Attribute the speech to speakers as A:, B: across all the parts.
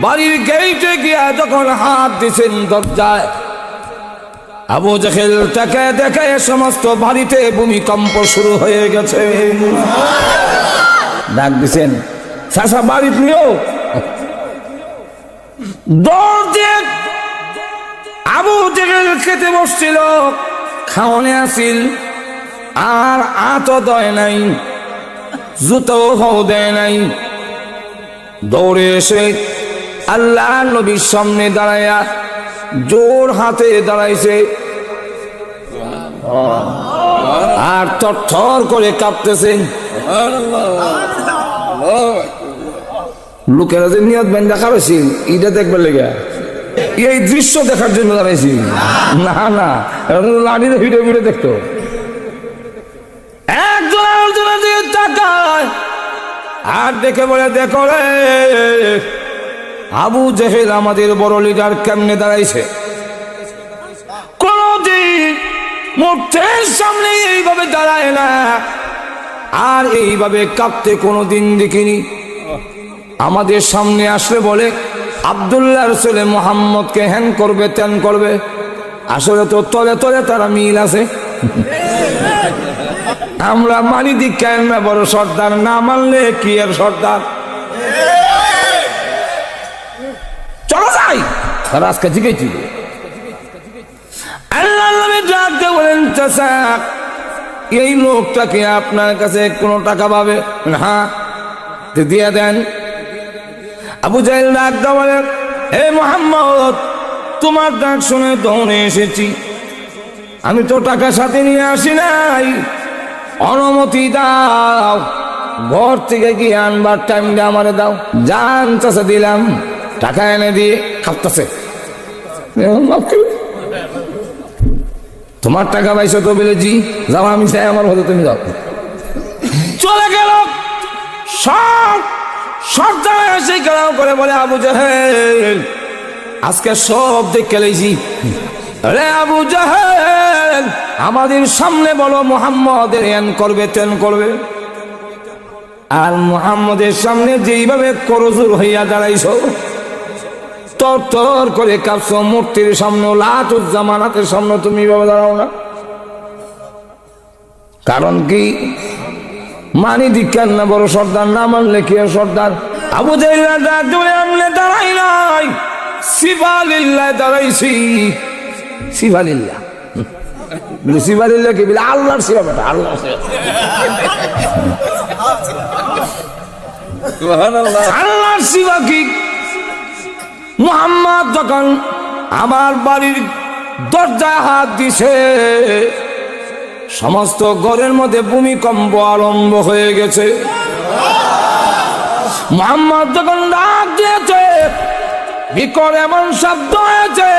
A: বাড়ির গেটে গিয়া যখন হাত দিছেন দরজায়, আবু জাহেল তাকে দেখে সমস্ত বাড়িতে ভূমিকম্প শুরু হয়ে গেছে। ডাক দিছেন, চাচা বাড়ি নিও। দৌড় দিয়ে আবু জাহেল খেতে বসছিল, খাওয়ানে আসিল, আর আতো দেয় নাই, জুতো দেয় নাই। দৌড়ে এসে আল্লাহ নবীর সামনে দাঁড়াইয়া জোর হাতে দাঁড়াইছে, আর থরথর করে কাঁপতেছে। লোকেরা যে নিয়ত বেন দেখা পাইছি, এটা দেখবার লেগে এই দৃশ্য দেখার জন্য দাঁড়াইছি। না না, লাড়ির ভিডিও ভিডিও দেখতো। একজন আরেকজনের দিকে তাকায় আর দেখে বলে, দেখো রে আবু জাহেল আমাদের বড় লিডার কেমনে দাঁড়াইছে। কোনদিন মূর্তির সামনে এইভাবে দাঁড়ায় না, আর এইভাবে কাঁপতে কোনোদিন দেখিনি। আমাদের সামনে আসলে বলে আব্দুল্লাহর ছেলে মুহাম্মদকে হ্যান করবে ত্যান করবে। আসলে তো তলে তলে তারা মিল আছে। আমরা মানি দীক্ষা না বড় সর্দার, না মানলে কি আর সর্দার। চলো যাই, তারা আজকে জিজ্ঞেস আল্লাহ নবী ডাকতে বলেন, চাচা এই লোকটাকে আপনার কাছে কোনো টাকা পাবে? হ্যাঁ, দিয়ে দেন। আবু জাহেল ডাকতে বলেন, হে মুহাম্মদ, তোমার ডাক শুনে দৌড়ে এসেছি, আমি তো টাকা সাথে নিয়ে আসি নাই, অনুমতি দাও, ঘর থেকে গিয়ে আনবার টাইমটা আমারে দাও। জান চাচা দিলাম, টাকা এনে দিয়ে খাপতেছে। তোমার টাকা পাইছো তো বলে, জি যাও, আমি চাই আমার মতো তুমি যাও। চলে গেল। সব সর্দার এসে গেলাম করে বলে, আবু জাহেল আজকে সব দেখে লেছি। আরে আবু জাহেল, আমাদের সামনে বলো মুহাম্মদের এন করবে তেন করবে, আর মুহাম্মদের সামনে যেইভাবে করজোর হইয়া দাঁড়াইছো, তর তর করে কাঁপছো, মূর্তির সামনে লাতুজ্জামানাতের সামনে তুমি এইভাবে দাঁড়াও না। কারণ কি? মানি দীক্ষার না বড় সর্দার, না মানলে কি আর সর্দার। আবু জাহেল দাঁড়াই নাই, সিফালিল্লাহ দাঁড়াইছি। সিফালিল্লাহ, সিফালিল্লাহ কি বলে? আল্লাহর সিফা বেটা, আল্লাহর আল্লাহর সিফা কি? মুহাম্মদ যখন আমার বাড়ির দরজায় হাত দিছে, সমস্ত ঘরের মধ্যে ভূমিকম্প আরম্ভ হয়ে গেছে। মুহাম্মদ যখন ডাক দিয়েছে, বিকট এমন শব্দ হয়েছে,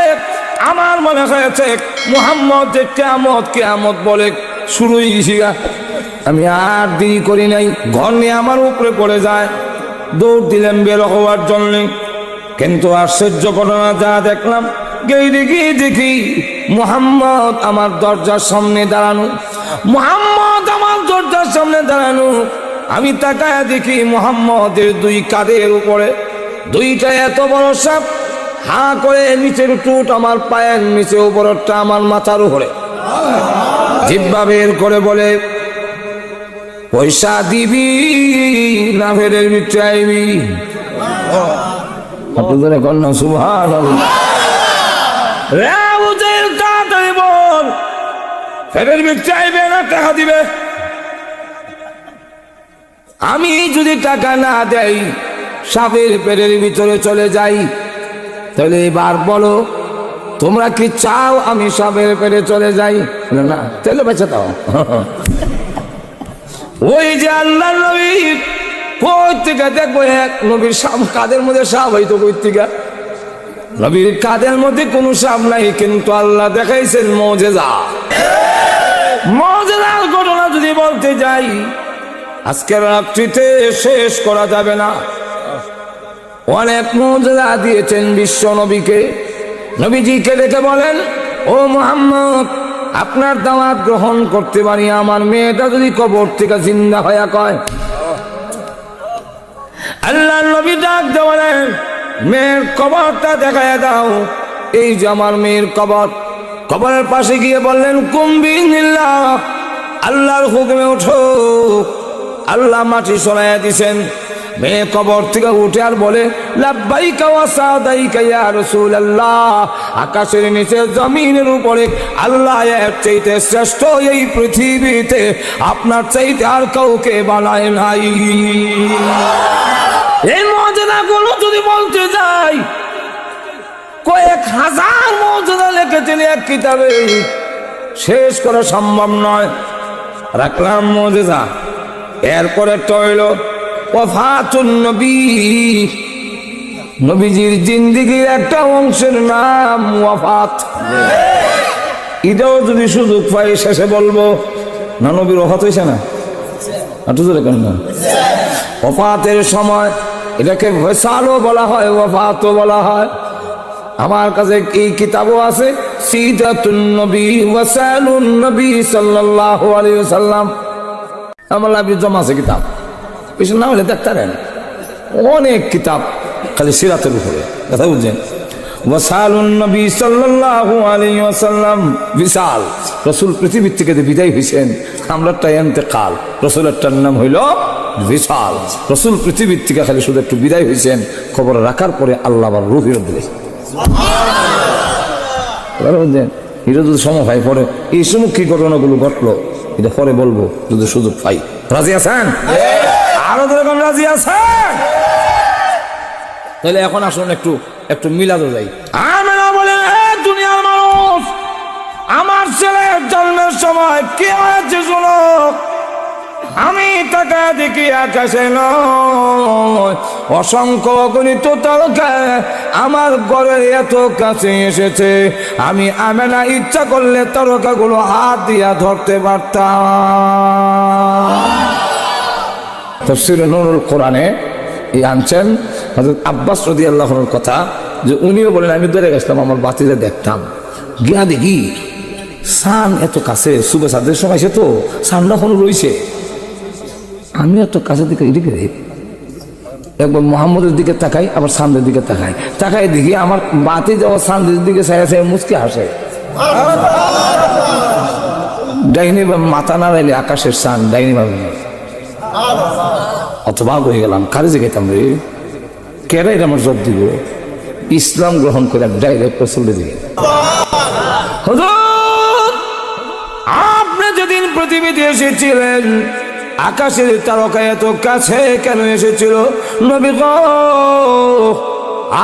A: আমার মনে হয়েছে মুহাম্মদ যে কিয়ামত কিয়ামত বলে শুরুই গেছি। আমি আর দেরি করি নাই, ঘর নিয়ে আমার উপরে পড়ে যায়, দৌড় দিলাম বের হওয়ার জন্য। কিন্তু আশ্চর্য ঘটনা যা দেখলাম, দেখি মুহাম্মদ আমার দরজার সামনে দাঁড়ানো। মুহাম্মদ আমার দরজার সামনে দাঁড়ানো। আমি তাকায় দেখি মুহাম্মদের দুই কাঁধের উপরে দুইটা এত বড় সাপ, হা করে নিচের টুট আমার পায়ের নিচে, উপরটা আমার মাথার উপরে। জিহ্বা বের করে বলে, পয়সা দিবি না ফেরের ভিতরে আইবি? আপনাদের কন্যা সুবহানাল্লাহ। ফেরের ভিতরে আইবে না টাকা দিবে? আমি যদি টাকা না দেই, সাপের পেটের ভিতরে চলে যাই, তাহলে এবার বলো তোমরা কি চাও আমি সাপের পেটে চলে যাই? না, তাহলে বেঁচে দাও। ওই যে আল্লাহ নবী কই থেকে দেখবো, এক নবীর সাপ কাদের মধ্যে সাপ হইতো, কই থেকে? নবীর কাদের মধ্যে কোনো সাপ নাই, কিন্তু আল্লাহ দেখাইছেন মুজিজা। মুজিজার ঘটনা যদি বলতে যাই, আজকের রাত্রিতে শেষ করা যাবে না। অনেক মুজিজা দিয়েছেন বিশ্ব নবীকে। নবীজিকে দেখে বলেন, ও মুহাম্মদ, আপনার দাওয়াত গ্রহণ করতে পারি, আমার মেয়েটা যদি কবর থেকে জিন্দা হয়ে কয়। আল্লাহ নবী ডাক বলেন, মেয়ের কবরটা দেখায় দাও। এই যে আমার মেয়ের কবর। কবরের পাশে গিয়ে বললেন কুম্বিল্লাহ, আল্লাহর হুকুমে ওঠো। আল্লাহ মাটি সরাইয়া দিছেন। মেয়ে কবর থেকে উঠে আর বলে লাব্বাইকা ওয়া সাদাইকা ইয়া রাসূলুল্লাহ। আকাশের নিচে জমিনের উপরে আল্লাহ এর চাইতে শ্রেষ্ঠ এই পৃথিবীতে আপনার চাইতে আর কাউকে বানায় নাই। এই মুজিজাগুলো যদি বলতে যাই, কয়েক হাজার মুজিজা লিখেছেন এক কিতাবে, শেষ করা সম্ভব নয়। রাখলাম মুজিজা। এরপর একটা হইল ওয়াফাতুন নবী। নবীজির জিন্দেগীর একটা অংশের নাম ওয়াফাত। এটাও যদি সুযোগ পাই শেষে বলবো না, নবীর ওয়াফাত হয়েছে না? ওয়াফাতের সময় এটাকে ওয়াসালও বলা হয়, ওয়াফাতও বলা হয়। আমার কাছে এই কিতাবও আছে, সিরাতুন নবী ওয়াসালুন নবী সাল্লাল্লাহু আলাইহি ওয়াসাল্লাম। আমার লাইব্রেরি জমা আছে কিতাব, বেশি না হলে দেখতে পারেন। অনেক কিতাব খালি সিরাতের উপরে, কথা বুঝছেন? ওয়াসালুন নবী সাল্লাল্লাহু আলাইহি ওয়াসাল্লাম, বিশাল রাসূল পৃথিবীর থেকে যে বিদায় হয়েছেন, আমরাটা ইন্তেকাল, রাসূলেরটার নাম হইল বিশাল। রাসূল পৃথিবীর থেকে খালি শুধু একটু বিদায় হয়েছেন, খবর রাখার পরে আল্লাহ আবার রূহ ফেরত দিলেন। বুঝছেন? এটা যদি সময় পাই পরে এই সময় কি ঘটনাগুলো ঘটলো এটা পরে বলবো যদি সুযোগ পাই। রাজি আছেন? আরো যেরকম রাজি আছেন? তাহলে এখন আসুন একটু মিলাদো যাই। আমেনা বলেন, দুনিয়ার মানুষ, আমার ছেলের জন্মের সময় কি হয়েছে শুনো। আমি তাকে দেখি আকাশে নয়, অসংখ্য অগণিত তারকা আমার ঘরের এত কাছে এসেছে। আমি আমেনা ইচ্ছা করলে তারকাগুলো হাত দিয়া ধরতে পারতাম। তাফসীরে নূরুল কোরআনে এই আনছেন হযরত আব্বাস রাদিয়াল্লাহু আনহুর কথা, যে উনিও বলেন আমি ধরে গেছিলাম, আমার বাতিলে দেখতাম, গিয়া দেখি সান এত কাছে, সুবে সাদের সময় সে তো সানটা কোনো রয়েছে। আমি এত কাছে দিকে এদিকে একবার মোহাম্মদের দিকে তাকাই, আবার সানদের দিকে তাকাই দেখি আমার বাতি যাওয়া সানদের দিকে চাই মুচকে হাসে। ডাইনি বা মাথা না রাইলে আকাশের সান ডাইনি ভাবে অথবা হয়ে গেলাম। কারে জিগাইতাম রে, কেরা এটা আমার জব দিব? ইসলাম গ্রহণ করে ডাইরেক্ট চলে দিকে। আপনি যেদিন পৃথিবীতে এসেছিলেন, আকাশের তারকা এত কাছে কেন এসেছিল? নবী গো,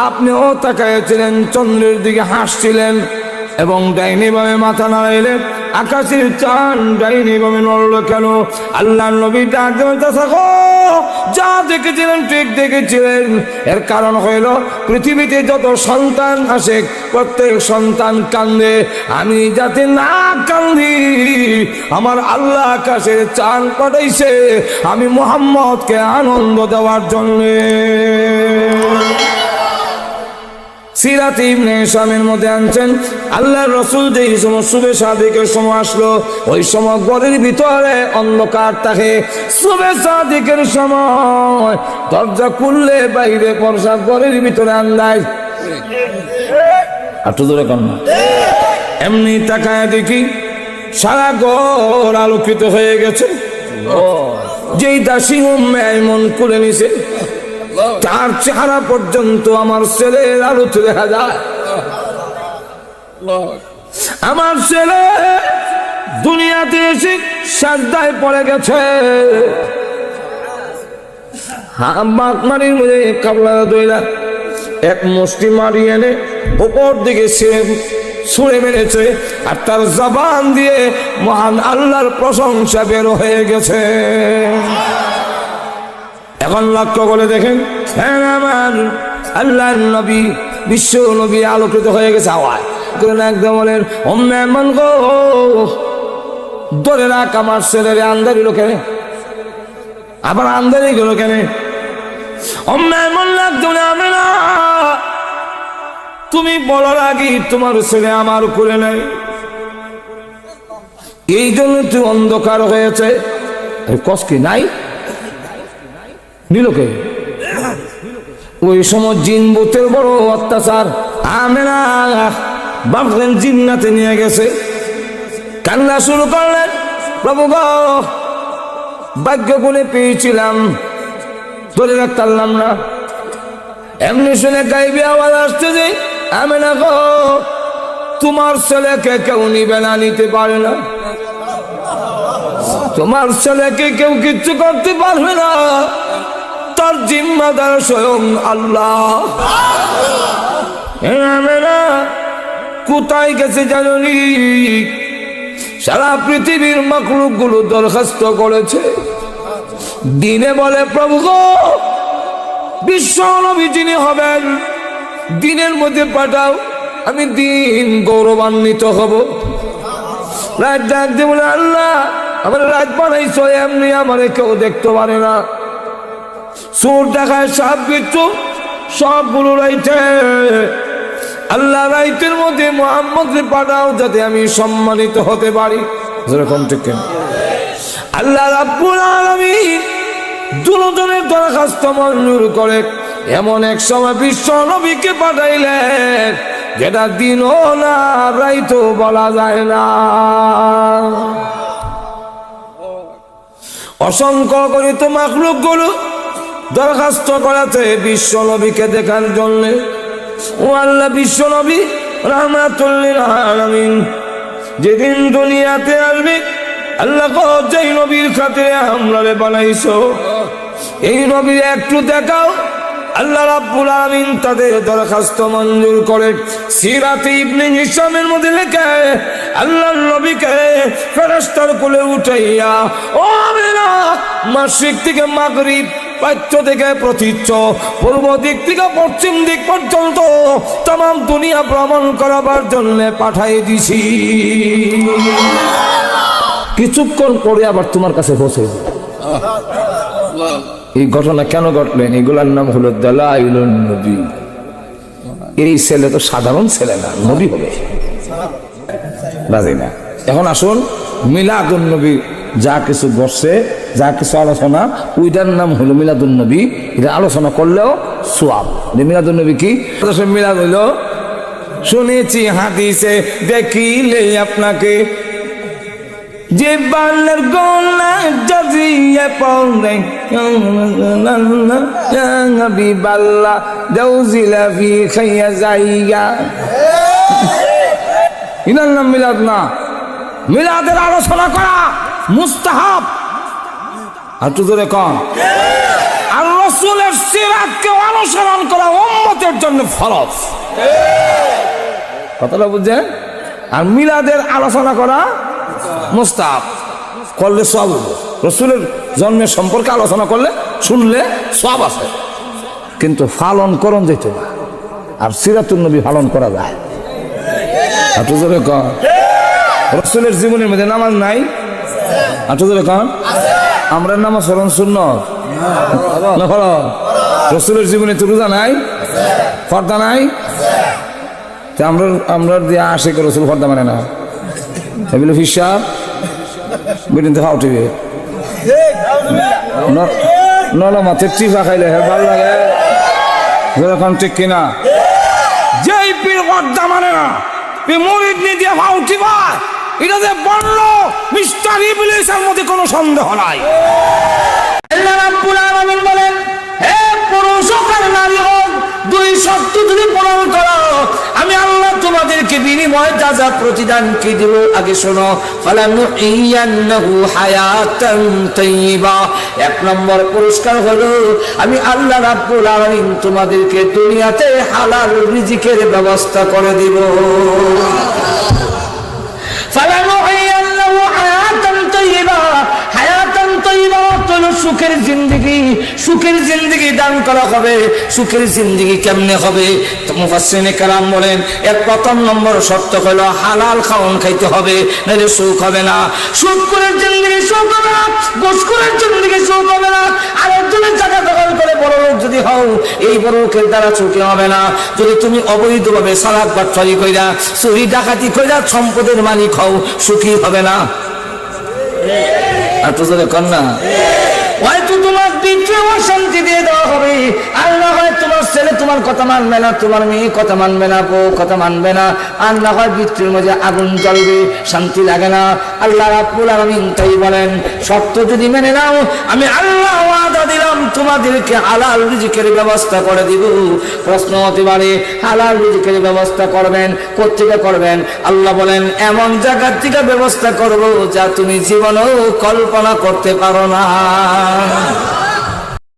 A: আপনিও তাকাইছিলেন, চন্দ্রের দিকে হাসছিলেন এবং ডাইনি ভাবে মাথা নাড়াইলেন। আকাশের চাঁদ ডাইনি ভাবে নড়ল কেন? আল্লাহ নবী ডাক থাকো, যা দেখেছিলেন ঠিক দেখেছিলেন। এর কারণ হইল পৃথিবীতে যত সন্তান আসে প্রত্যেক সন্তান কান্দে, আমি যাতে না কান্দি আমার আল্লাহ আকাশের চাঁদ পাঠাইছে আমি মুহাম্মদকে আনন্দ দেওয়ার জন্য। সিরাত ইবনে হিশামের মধ্যে আনছেন, আল্লাহর রাসূল যেই সময় সুবে সাদিকের সময় আসলো, ওই সময় ঘরের ভিতরে অন্ধকার থাকে। সুবে সাদিকের সময় দরজা খুললে বাইরে বর্ষা, ঘরের ভিতরে আন্দাজ। আর তো ধরে কর না, এমনি তাকায় দেখি সারা ঘর আলোকিত হয়ে গেছে। যেই দাসী উম্মে আইমন খুলে নিছে, তার চেহারা পর্যন্ত আমার ছেলের আলোতে দেখা যায়। আমার ছেলে দুনিয়াতে এসে সাজদায় পড়ে গেছে। মাটির মধ্যে কাবলা দইলা এক মুষ্টি মারি এনে উপর দিকে ছুঁড়ে মেরেছে, আর তার জবান দিয়ে মহান আল্লাহর প্রশংসা বের হয়ে গেছে। এখন লক্ষ্য করে দেখেন, আমার আল্লাহর নবী, বিশ্ব নবী আলোকিত হয়ে গেছে। আওয়াজ একদম বলেন, উম্মে আইমান গো, ধরে রাখ আমার ছেলের আন্দারি লোকে, আবার আন্দারি গেল কেন? উম্মে আইমান একদম, আমি না, তুমি বলার আগে তোমার ছেলে আমার করে নেই, এই জন্য তুই অন্ধকার হয়েছে। কষ্ট কি নাই? নিলোকে ওই সময় জিন ভূতের বড় অত্যাচার। আমেনা ভাবলেন জিন্নাতে নিয়ে গেছে, কান্না শুরু করলেন, প্রভু গো ভাগ্য গুণে পেয়েছিলাম, ধরে রাখতে পারলাম না। এমনি শুনে গাইবে আওয়াজ আসছে যে আমেনা গো তোমার ছেলেকে কেউ নিবে না, নিতে পারে না, তোমার ছেলেকে কেউ কিচ্ছু করতে পারবে না, তার জিম্মাদার স্বয়ং আল্লাহ। আমেনা কোথায় গেছে জানি? সারা পৃথিবীর মাখলুক গুলো দরখাস্ত করেছে, দিনে বলে প্রভু গো বিশ্ব নবী যিনি হবেন দিনের মধ্যে পাঠাও, আমি দিন গৌরবান্বিত হব। রাত ডাক দিয়ে বলে আল্লাহ আমার রাত বানাইছো, এমনি আমার কেউ দেখতে পারে না, চোর দেখায় সাপ বিচ্ছু সবগুলো রাইতে, আল্লাহ রাইতের মধ্যে মুহাম্মদকে পাঠাও যাতে আমি সম্মানিত হতে পারি। যেরকম ঠিক আল্লাহ রাব্বুল আলামিন দুজনের দরখাস্ত মঞ্জুর করে এমন এক সময় বিশ্ব নবীকে পাঠাইলেন যেটা দিনও না রাইতও বলা যায় না। অসংখ্য গণিত মাখলুক গুলো দরখাস্ত করাতে বিশ্ব নবীকে দেখার জন্য। ও আল্লাহ বিশ্ব নবী রাহমাতুল লিল আলামিন যেদিন দুনিয়াতে আসবে, আল্লাহ যেই নবীর খাতিরে আমরারে বানাইছো এই নবীর একটু দেখাও। আল্লাহ রাব্বুল আলামিন তাদের দরখাস্ত মঞ্জুর করে সিরাতে ইবনে হিশামের মধ্যে লেখে আল্লাহর নবীকে ফেরেশতার কোলে উঠাইয়া ও আমিনা মাশরিক থেকে মাগরিব, প্রাচ্য থেকে প্রতীচ্য, পূর্ব দিক থেকে পশ্চিম দিক পর্যন্ত তাম দুনিয়া ভ্রমণ করাবার জন্য পাঠাই দিছি। কিছুক্ষণ পরে আবার তোমার কাছে পৌঁছে যাবে। এই ঘটনা কেন ঘটলেন? এগুলার নাম হলো দালাইলুন নবী। এই ছেলে তো সাধারণ ছেলে না, নবী হবে রাজি না। এখন আসুন মিলাদুন নবী, যা কিছু ঘটছে, যা কিছু আলোচনা, ওইটার নাম হলো মিলাদুন নবী। এটা আলোচনা করলেও সোয়াব। মিলাদুন নবী কি? মিলাদ হইল শুনেছি হাদিসে দেখিলে আপনাকে যে বাল্লার গোলা জাজিয়ে পড়ে নবী বাল্লা দাউজিলা ফি খাইয়া যাইয়া। ইনার নাম মিলাদ না। মিলাদের আলোচনা করা মুস্তাহাব। আর তো ধরে কম। আর রাসূলের সিরাতকে অনুসরণ করা উম্মতের জন্য ফরজ। কথাটা বুঝছেন? আর মিলাদের আলোচনা করা মুস্তাহাব, করলে সওয়াব হবে। রাসূলের জন্মের সম্পর্কে আলোচনা করলে, শুনলে সওয়াব আছে, কিন্তু পালন করণ যেত না। আর সিরাতুন নবী পালন করা যায়। আটো জোরে কন। রাসূলের জীবনের মধ্যে নামাজ নাই? আটো জোরে কন। আমরা নামাজ পড়ন সুন্নাত না ফরজ? রাসূলের জীবনে তো রোজা নাই, পর্দা নাই। আমরা দিয়ে আশিক রাসূল পর্দা মানে না। এগুলো হিসাব বেরিয়ে দেখা উঠিবে নলা মাছের টিফা খাইলে ভালো লাগে। যেরকম ঠিক কিনা? যেই পীর পর্দা মানে না, মুরিদ নিয়ে দিয়ে ভা উঠিবা, এটা যে বলল মিস্টার ইবলিসের মধ্যে কোনো সন্দেহ নাই। আল্লাহ রাব্বুল আলামিন বলেন, হে পুরুষ হোক আর নারী হোক, দুই শর্ত যদি পূরণ করো আমি আল্লাহ তোমাদেরকে বিনিময় যা প্রতিদান কি দেব। আগে শোনো, ফালানুহিয়ান্নাহু হায়াতান তাইয়্যিবা। এক নম্বর পুরস্কার হলো আমি আল্লাহ রাব্বুল আলামিন তোমাদেরকে দুনিয়াতে হালাল রিজিকের ব্যবস্থা করে দেব। ফালানুহিয়ান্নাহু হায়াতান তাইয়্যিবা। হায়াতান তাইয়্যিবা হলো সুখের জিন্দেগি। সুখের জিন্দেগি দান করা হবে। সুখের জিন্দেগি কেমনে হবে? মুফাসসিরিনে কেরাম বলেন, এর প্রথম নম্বর শর্ত হলো হালাল খাওন খাইতে হবে, নাহলে সুখ হবে না। সুখ করে জিন্দেগি সুখ হবে না, গোশ করে জিন্দেগি সুখ হবে না। আর একজনের টাকা দখল করে বড় লোক যদি হও, এই বড় লোকের দ্বারা সুখী হবে না। যদি তুমি অবৈধভাবে সালাত বাটফারি কইরা, চুরি ডাকাতি কইরা সম্পদের মালিক হও, সুখী হবে না। আর তো যদি কন্যা হয়তো তোমার পিঠে অশান্তি দিয়ে দেওয়া হবে, আর না হয় তোমার
B: তোমার কথা মানবে না, তোমার মেয়ে কথা মানবে না, বউ কথা মানবে না, আর না হয় ভিতরের মধ্যে আগুন জ্বলবে, শান্তি লাগে না। আল্লাহ রাব্বুল আলামিন তাই বলেন, শর্ত যদি মেনে নাও আমি আল্লাহ ওয়াদা দিলাম তোমাদেরকে হালাল রিজিকের ব্যবস্থা করে দিব। প্রশ্ন হতে পারে হালাল রিজিকের ব্যবস্থা করবেন, কোত্থেকে করবেন? আল্লাহ বলেন এমন জায়গা থেকে ব্যবস্থা করব যা তুমি জীবনেও কল্পনা করতে পারো না।